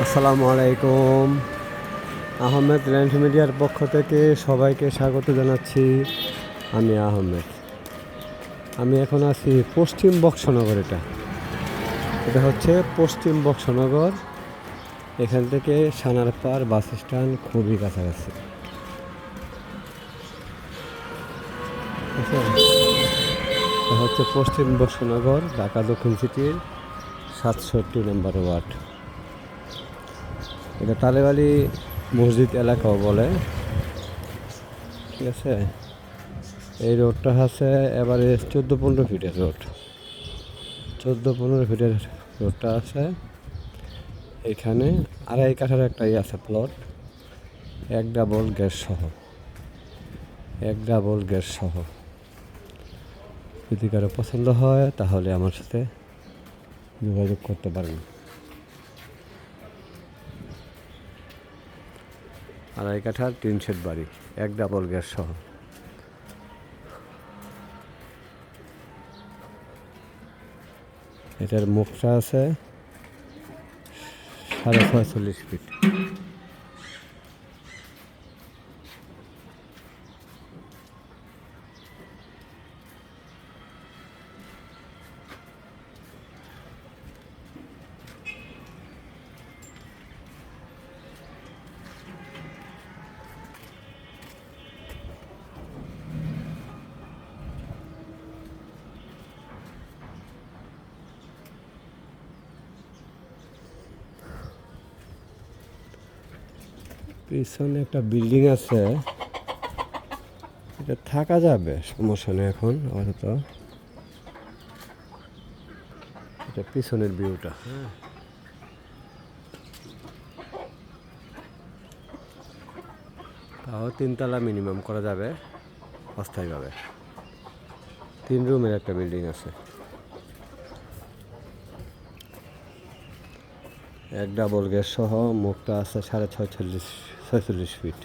আসসালামু আলাইকুম। আহমেদ ল্যান্ড মিডিয়ার পক্ষ থেকে সবাইকে স্বাগত জানাচ্ছি। আমি আহমেদ। আমি এখন আছি পশ্চিম বক্সনগর। এটা হচ্ছে পশ্চিম বক্সনগর। এখান থেকে সানারপাড় বাস স্ট্যান্ড খুবই কাছাকাছি। এটা হচ্ছে পশ্চিম বক্সনগর, ঢাকা দক্ষিণ সিটির 67 নম্বর ওয়ার্ড। এটা তালেবালি মসজিদ এলাকাও বলে। ঠিক আছে, এই রোডটা আছে এবারে 14-15 ফিটের রোড। 14-15 ফিটের রোডটা আছে। এখানে আড়াই কাঠার একটা আছে প্লট, এক ডাবল গ্যাস সহ। যদি কারো পছন্দ হয় তাহলে আমার সাথে যোগাযোগ করতে পারেন। আড়াই কাঠার 3 শেড বাড়ি, এক ডাবল গ্যাস সহ। এটার মুখটা আছে 46.5 ফিট। পিছনে একটা বিল্ডিং আছে, এটা থাকা যাবে, সমস্যা নেই। এখন আপাতত এটা পিছনের ভিউটা। তাও 3 তলা মিনিমাম করা যাবে অস্থায়ীভাবে। 3 রুমের একটা বিল্ডিং আছে, এক ডাবল গ্যাস সহ। মুখটা আছে 46.5 ফিট।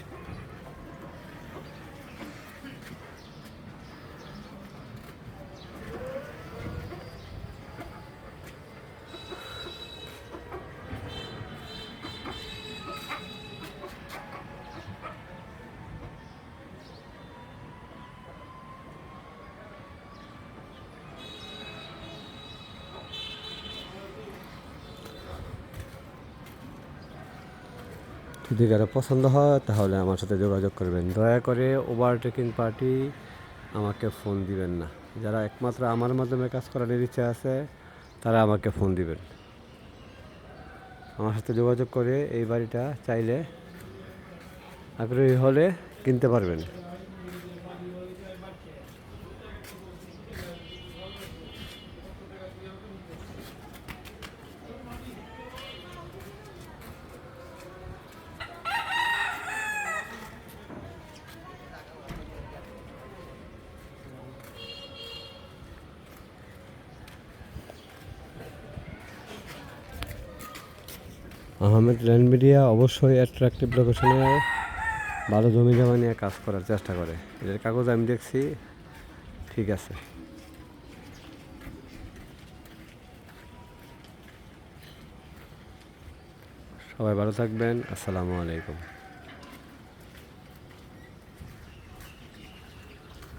যদি কারো পছন্দ হয় তাহলে আমার সাথে যোগাযোগ করবেন। দয়া করে ওভারটেকিং পার্টি আমাকে ফোন দিবেন না। যারা একমাত্র আমার মাধ্যমে কাজ করার ইচ্ছা আছে তারা আমাকে ফোন দিবেন। আমার সাথে যোগাযোগ করে এই বাড়িটা চাইলে, আগ্রহী হলে কিনতে পারবেন। আহমেদ ল্যান্ড মিডিয়া অবশ্যই অ্যাট্রাকটিভ লোকেশনে ভালো জমি জমা নিয়ে কাজ করার চেষ্টা করে। এদের কাগজ আমি দেখছি, ঠিক আছে। সবাই ভালো থাকবেন। আসসালামু আলাইকুম।